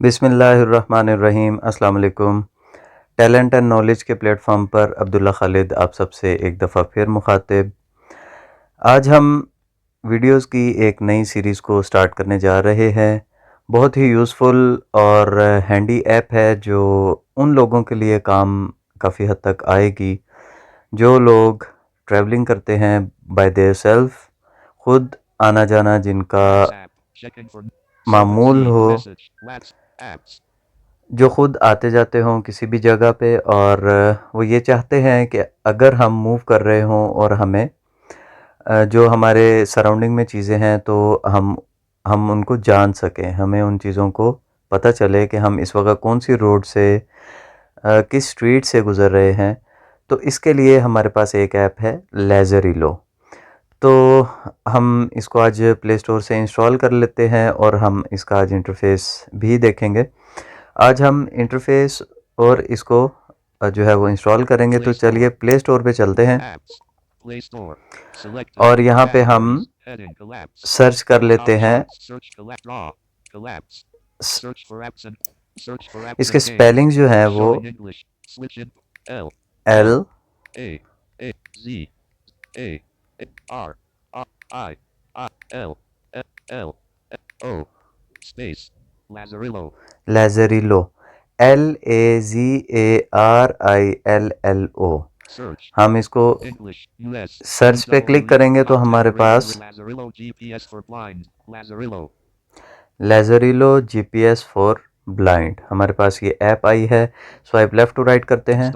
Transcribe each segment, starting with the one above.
बिस्मिल्लाहिर्रहमानिर्रहीम। अस्सलाम वालेकुम। टैलेंट एंड नॉलेज के प्लेटफॉर्म पर अब्दुल्ला खालिद आप सबसे एक दफ़ा फिर मुखातिब। आज हम वीडियोस की एक नई सीरीज़ को स्टार्ट करने जा रहे हैं। बहुत ही यूज़फुल और हैंडी ऐप है जो उन लोगों के लिए काम काफ़ी हद तक आएगी जो लोग ट्रैवलिंग करते हैं बाय देयर सेल्फ, खुद आना जाना जिनका मामूल हो, जो ख़ुद आते जाते हों किसी भी जगह पे और वो ये चाहते हैं कि अगर हम मूव कर रहे हों और हमें जो हमारे सराउंडिंग में चीज़ें हैं तो हम उनको जान सकें, हमें उन चीज़ों को पता चले कि हम इस वक्त कौन सी रोड से किस स्ट्रीट से गुज़र रहे हैं। तो इसके लिए हमारे पास एक ऐप है लेज़रिलो। तो हम इसको आज प्ले स्टोर से इंस्टॉल कर लेते हैं और हम इसका आज इंटरफ़ेस भी देखेंगे। आज हम इंटरफ़ेस और इसको जो है वो इंस्टॉल करेंगे। तो चलिए प्ले स्टोर पे चलते हैं और यहाँ पे हम सर्च कर लेते हैं। इसके स्पेलिंग जो है वो L लेज़रिलो LAZARILLO। हम इसको सर्च पे क्लिक करेंगे तो हमारे पास लेज़रिलो GPS फॉर ब्लाइंड हमारे पास ये ऐप आई है। स्वाइप लेफ़्ट टू राइट करते हैं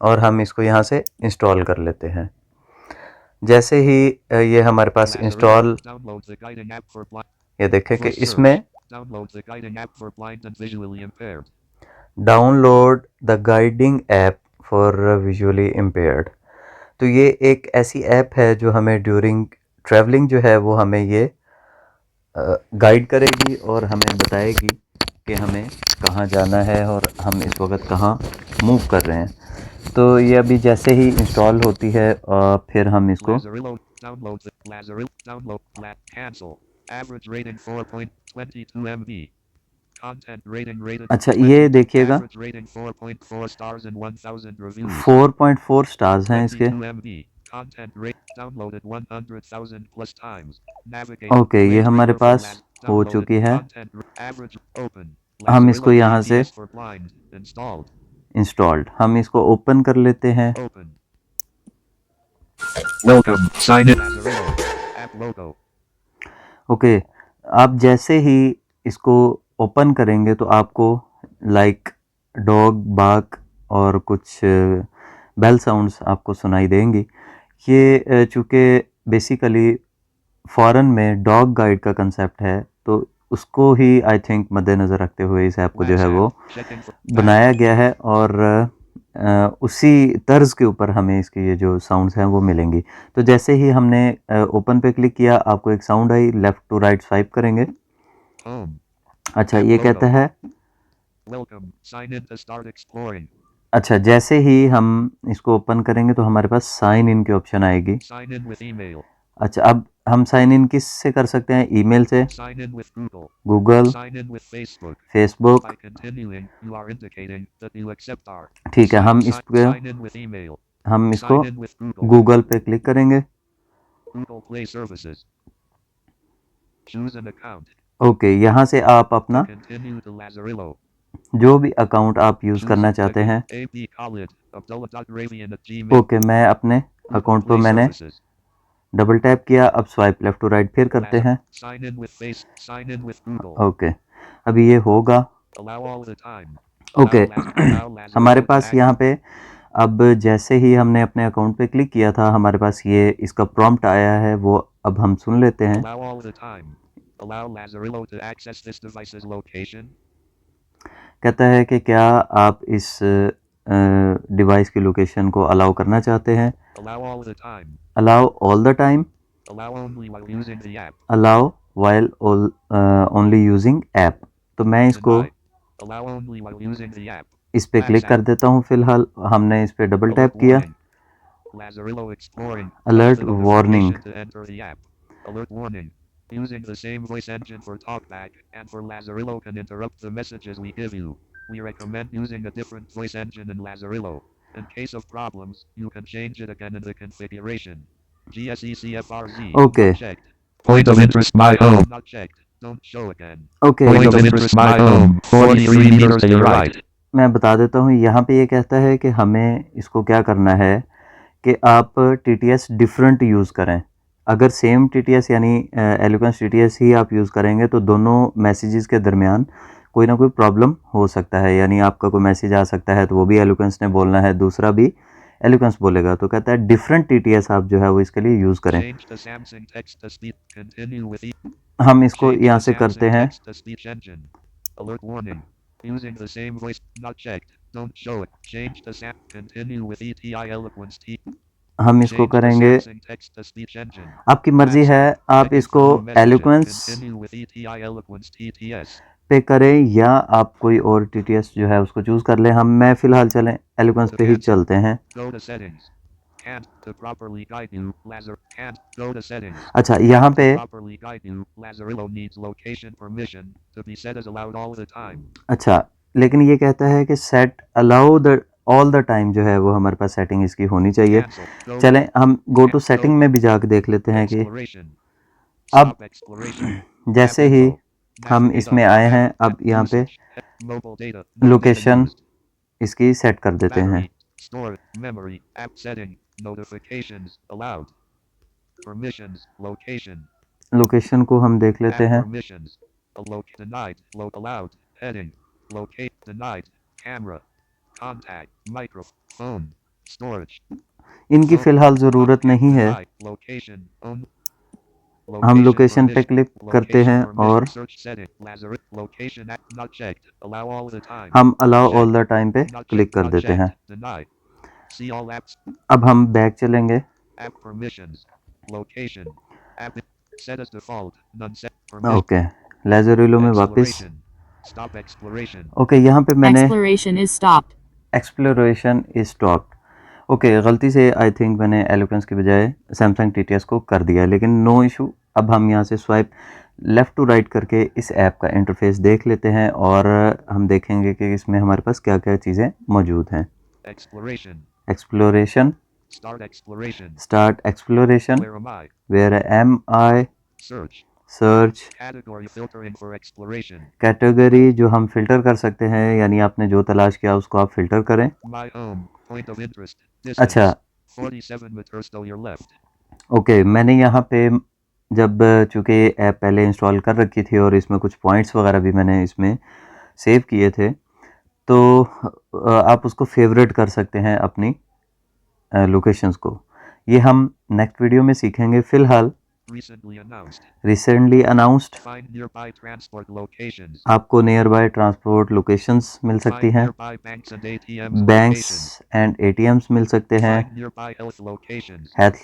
और हम इसको यहाँ से इंस्टॉल कर लेते हैं। जैसे ही ये हमारे पास इंस्टॉल, ये देखें कि इसमें download the guiding app for visually impaired. तो ये एक ऐसी ऐप है जो हमें ड्यूरिंग ट्रैवलिंग जो है वो हमें ये गाइड करेगी और हमें बताएगी कि हमें कहाँ जाना है और हम इस वक्त कहाँ मूव कर रहे हैं। तो ये अभी जैसे ही इंस्टॉल होती है फिर हम इसको अच्छा ये देखिएगा 4.4 स्टार्स हैं इसके। ओके ये हमारे पास हो चुकी है। हम इसको यहाँ से इंस्टॉल्ड, हम इसको ओपन कर लेते हैं। ओके आप जैसे ही इसको ओपन करेंगे तो आपको लाइक डॉग बार्क और कुछ बेल साउंड्स आपको सुनाई देंगी। ये चूँकि बेसिकली फ़ॉरेन में डॉग गाइड का कंसेप्ट है तो उसको ही आई थिंक मद्देनज़र रखते हुए इस ऐप को जो है वो बनाया गया है और उसी तर्ज के ऊपर हमें इसकी ये जो साउंड्स हैं वो मिलेंगी। तो जैसे ही हमने ओपन पे क्लिक किया आपको एक साउंड आई, लेफ़्ट टू राइट स्वाइप करेंगे। अच्छा ये कहता है अच्छा जैसे ही हम इसको ओपन करेंगे तो हमारे पास साइन इन की ऑप्शन आएगी। अच्छा अब हम साइन इन किस से कर सकते हैं? ईमेल से, गूगल, फेसबुक। ठीक है हम इसको गूगल पे क्लिक करेंगे। ओके यहाँ से आप अपना जो भी अकाउंट आप यूज़ करना चाहते हैं। ओके मैं अपने अकाउंट पर मैंने डबल टैप किया। अब स्वाइप लेफ़्ट टू राइट फिर करते हैं। ओके अभी ये होगा। ओके हमारे पास यहाँ पे अब जैसे ही हमने अपने अकाउंट पे क्लिक किया था हमारे पास ये इसका प्रॉम्प्ट आया है, वो अब हम सुन लेते हैं। कहता है कि क्या आप इस डिवाइस की लोकेशन को अलाउ करना चाहते हैं? Allow all the time, allow while only using app. तो मैं इसको इस पे क्लिक कर देता हूँ। फिलहाल हमने इस पे डबल टैप किया। Alert warning, Using the same voice engine for TalkBack and for Lazarillo can interrupt the messages we give you. We recommend using a different voice engine in Lazarillo. In case of problems, you can change it again in the configuration. GSECFRZ. Okay Not checked. Point of interest, my home. Not checked. Don't show again. Okay Point of interest, my home. 43 meters to your right. मैं बता देता हूँ, यहाँ पे ये कहता है कि हमें इसको क्या करना है कि आप TTS डिफरेंट यूज़ करें। अगर सेम TTS यानी एलोक्वेंस TTS ही आप यूज़ करेंगे तो दोनों मैसेजेस के दरमियान कोई ना कोई प्रॉब्लम हो सकता है, यानी आपका कोई मैसेज आ सकता है तो वो भी एलोक्वेंस ने बोलना है, दूसरा भी एलोक्वेंस बोलेगा। तो कहता है डिफरेंट TTS आप जो है वो इसके लिए यूज़ करें। Change the Samsung text to speech. Continue with हम इसको Change यहाँ the से करते Samsung हैं। text to speech engine. Alert warning. Using the same voice. Not checked. Don't show it. Change the Sam. Continue with ETI Eloquence T. हम इसको Change the करेंगे, Samsung text to speech engine. आपकी मर्जी है, आप Second इसको phone messages. Eloquence Continue with ETI Eloquence TTS. पे करें या आप कोई और TTS जो है उसको चूज़ कर लें। मैं फ़िलहाल चलें एलोक्वेंस पे ही चलते हैं। Go to settings. Can't to properly guide you. Lazar can't go to settings. अच्छा, यहाँ पे Properly guide you. Lazarillo needs location permission to be set as allowed all the time. अच्छा, लेकिन ये कहता है कि set allow the all the time जो है वो हमारे पास सेटिंग इसकी होनी चाहिए। चलें हम गो टू सेटिंग में भी जाके देख लेते हैं कि अब जैसे ही हम इसमें आए हैं, अब यहाँ पे लोकेशन इसकी सेट कर देते हैं। Store memory app setting notifications allowed permissions location location को हम देख लेते app हैं। permissions denied allowed heading locate denied camera contact microphone storage इनकी फ़िलहाल ज़रूरत नहीं है। location हम लोकेशन पे क्लिक करते हैं और हम अलाउ ऑल द टाइम पे क्लिक कर देते हैं। अब हम बैक चलेंगे। ओके, लाज़ारिलो में वापस। ओके, यहाँ पे मैंने एक्सप्लोरेशन इज स्टॉप्ड। ओके, गलती से आई थिंक मैंने एलोक्वेंस की बजाय सैमसंग TTS को कर दिया, लेकिन नो इशू। अब हम यहाँ से स्वाइप लेफ़्ट टू राइट करके इस ऐप का इंटरफेस देख लेते हैं और हम देखेंगे कि इसमें हमारे पास क्या क्या चीज़ें मौजूद हैं। Exploration, start exploration, where am I, search, category जो हम फिल्टर कर सकते हैं, यानी आपने जो तलाश किया उसको आप फिल्टर करें। अच्छा, ओके, मैंने यहाँ पे जब चूँकि ऐप पहले इंस्टॉल कर रखी थी और इसमें कुछ पॉइंट्स वगैरह भी मैंने इसमें सेव किए थे, तो आप उसको फेवरेट कर सकते हैं अपनी लोकेशंस को। ये हम नेक्स्ट वीडियो में सीखेंगे। फ़िलहाल रिसेंटली अनाउंस्ड, आपको नियर बाय ट्रांसपोर्ट लोकेशंस मिल सकती हैं, बैंक्स एंड ATMs मिल सकते हैं, health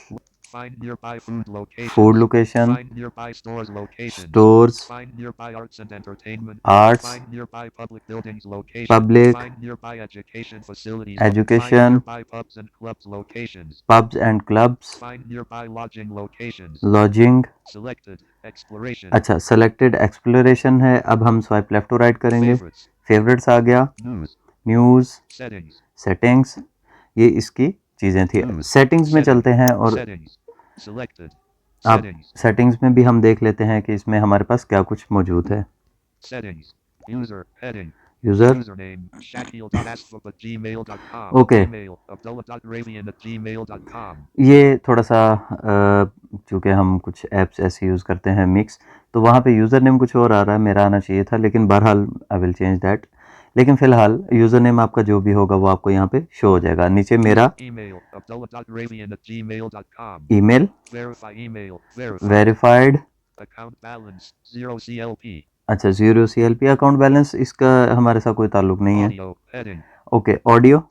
food location, stores, arts, public education, pubs and clubs, lodging. अच्छा, सेलेक्टेड एक्सप्लोरेशन है। अब हम स्वाइप लेफ्ट टू राइट करेंगे, फेवरेट्स आ गया, न्यूज़, सेटिंग्स, ये इसकी चीज़ें थी। सेटिंग्स में चलते हैं और अब सेटिंग्स में भी हम देख लेते हैं कि इसमें हमारे पास क्या कुछ मौजूद है। यूज़र, ओके, ये थोड़ा सा चूँकि हम कुछ ऐप्स ऐसे यूज़ करते हैं मिक्स, तो वहाँ पे यूज़र नेम कुछ और आ रहा है, मेरा आना चाहिए था, लेकिन बहरहाल आई विल चेंज दैट। लेकिन फ़िलहाल यूज़र नेम आपका जो भी होगा वो आपको यहाँ पे शो हो जाएगा। नीचे मेरा ईमेल, वेरीफाइड, अच्छा 0 CLP अकाउंट बैलेंस, इसका हमारे साथ कोई ताल्लुक नहीं है। ओके, ऑडियो,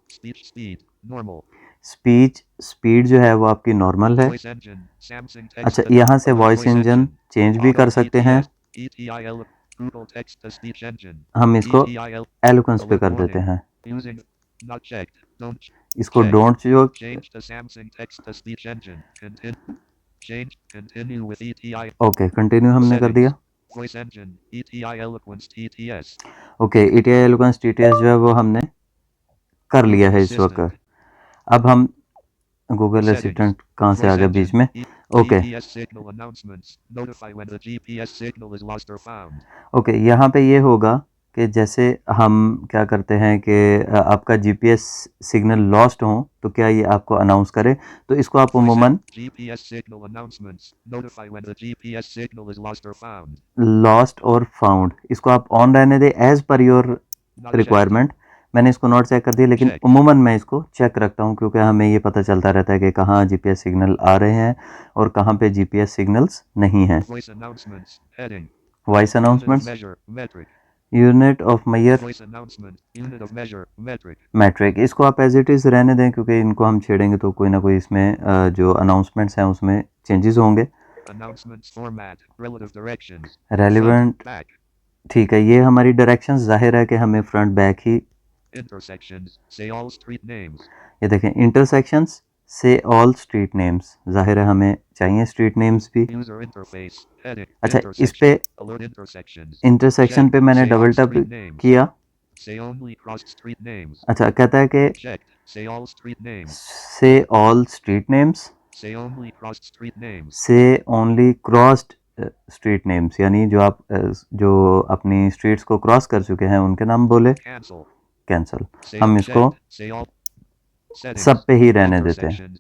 स्पीच स्पीड जो है वो आपकी नॉर्मल है। अच्छा, यहाँ से वॉइस इंजन चेंज भी कर सकते हैं। हम इसको एलोक्वेंस पे कर देते हैं। इसको डोंट जो Change. Continue with ETI. Okay, continue हमने कर दिया। Voice engine. ETI Eloquence TTS. Okay, ETI Eloquence TTS जो है वो हमने कर लिया है इस वक्त। अब हम गूगल असिस्टेंट कहाँ से आ गया बीच में? ओके ओके, यहाँ पे ये होगा कि जैसे हम क्या करते हैं कि आपका जीपीएस सिग्नल लॉस्ट हो तो क्या ये आपको अनाउंस करे, तो इसको आप उमूमन लॉस्ट और फाउंड इसको आप ऑन रहने दें एज पर योर रिक्वायरमेंट। मैंने इसको नोट चेक कर दिया, लेकिन उमूमन मैं इसको चेक रखता हूँ क्योंकि हमें ये पता चलता रहता है कि कहाँ जीपीएस सिग्नल आ रहे हैं और कहाँ पे जीपीएस सिग्नल्स नहीं हैं। Voice announcements, unit of measure, metric, इसको आप एज इट इज़ रहने दें क्योंकि इनको हम छेड़ेंगे तो कोई ना कोई इसमें जो अनाउंसमेंट्स हैं उसमें चेंजेस होंगे। रेलिवेंट, ठीक है, ये हमारी डायरेक्शंस जाहिर है कि हमें फ्रंट बैक ही। ये देखें, इंटरसेक्शंस से ऑल स्ट्रीट नेम्स, जाहिर है हमें चाहिए स्ट्रीट नेम्स भी। अच्छा, इस पे इंटरसेक्शन पे मैंने डबल टैप किया। अच्छा, कहता है कि से ऑल स्ट्रीट नेम्स, से ओनली क्रॉस्ड स्ट्रीट नेम्स, यानी जो आप जो अपनी स्ट्रीट्स को क्रॉस कर चुके हैं उनके नाम बोले। कैंसल, हम इसको सब पे ही रहने देते हैं।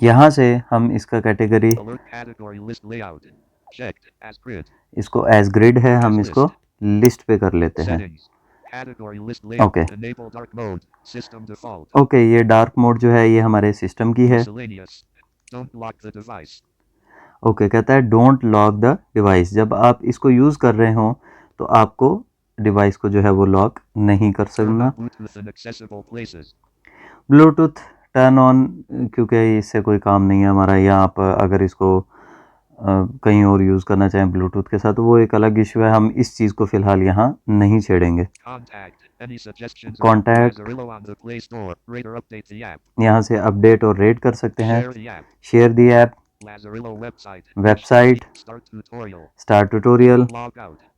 यहाँ से हम इसका कैटेगरी, इसको एज ग्रिड है, हम इसको लिस्ट पे कर लेते हैं। ओके ओके, ये डार्क मोड जो है ये हमारे सिस्टम की है। ओके, कहता है डोंट लॉक द डिवाइस, जब आप इसको यूज़ कर रहे हो तो आपको डिवाइस को जो है वो लॉक नहीं कर सकना। ब्लूटूथ टर्न ऑन, क्योंकि इससे कोई काम नहीं है हमारा, या आप अगर इसको कहीं और यूज़ करना चाहें ब्लूटूथ के साथ तो वो एक अलग इशू है, हम इस चीज़ को फ़िलहाल यहाँ नहीं छेड़ेंगे। कॉन्टैक्ट, यहाँ से अपडेट और रेट कर सकते हैं। शेयर दी app, website, start tutorial,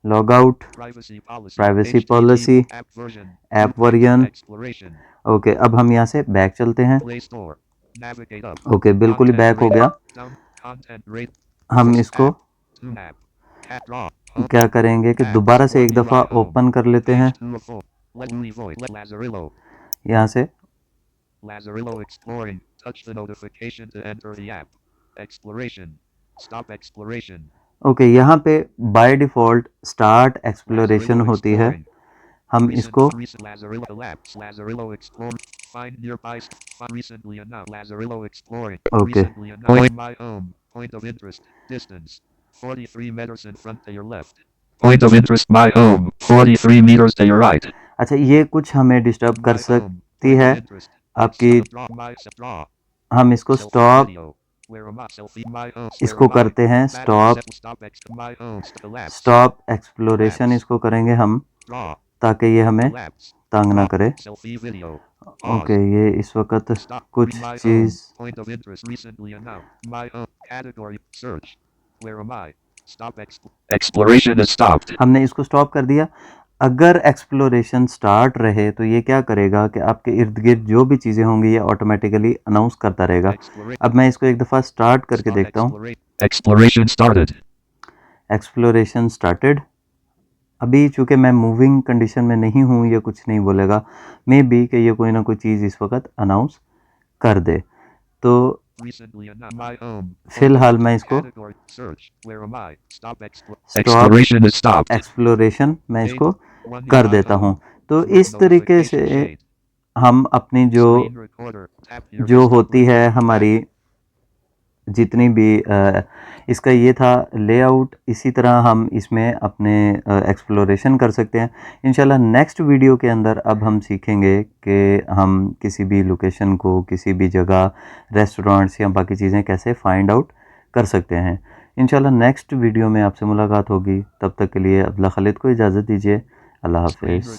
log out, privacy policy, app version. Okay, अब हम यहाँ से बैक चलते हैं। ओके, बिल्कुल ही बैक हो गया। हम इसको क्या करेंगे कि दोबारा से एक दफ़ा ओपन कर लेते हैं यहाँ से। ओके, यहाँ पे बाय डिफ़ॉल्ट स्टार्ट एक्सप्लोरेशन होती है, हम इसको okay Point of interest, distance, 43 meters in front to your left. Point of interest, my home, 43 meters to your right. अच्छा, ये कुछ हमें डिस्टर्ब कर सकती है आपकी। हम इसको स्टॉप, इसको करते हैं स्टॉप, स्टॉप एक्सप्लोरेशन इसको करेंगे हम ताकि ये हमें तंग ना करे। ओके, ये इस वक्त कुछ चीज़ हमने इसको स्टॉप कर दिया। अगर एक्सप्लोरेशन स्टार्ट रहे तो ये क्या करेगा कि आपके इर्द गिर्द जो भी चीज़ें होंगी ये ऑटोमेटिकली अनाउंस करता रहेगा। अब मैं इसको एक दफ़ा स्टार्ट करके देखता हूँ। Exploration started. अभी चूँकि मैं मूविंग कंडीशन में नहीं हूँ, ये कुछ नहीं बोलेगा, मे बी कि ये कोई ना कोई चीज़ इस वक्त अनाउंस कर दे। तो फिलहाल मैं इसको स्टॉप एक्सप्लोरेशन मैं इसको कर देता हूँ। तो इस तरीके से हम अपनी जो होती है हमारी जितनी भी इसका ये था लेआउट, इसी तरह हम इसमें अपने एक्सप्लोरेशन कर सकते हैं। इंशाल्लाह नेक्स्ट वीडियो के अंदर अब हम सीखेंगे कि हम किसी भी लोकेशन को, किसी भी जगह, रेस्टोरेंट्स या बाकी चीज़ें कैसे फाइंड आउट कर सकते हैं। इंशाल्लाह नेक्स्ट वीडियो में आपसे मुलाकात होगी, तब तक के लिए अब्दुल्ला खालिद को इजाज़त दीजिए। अल्लाह हाफ़िज़।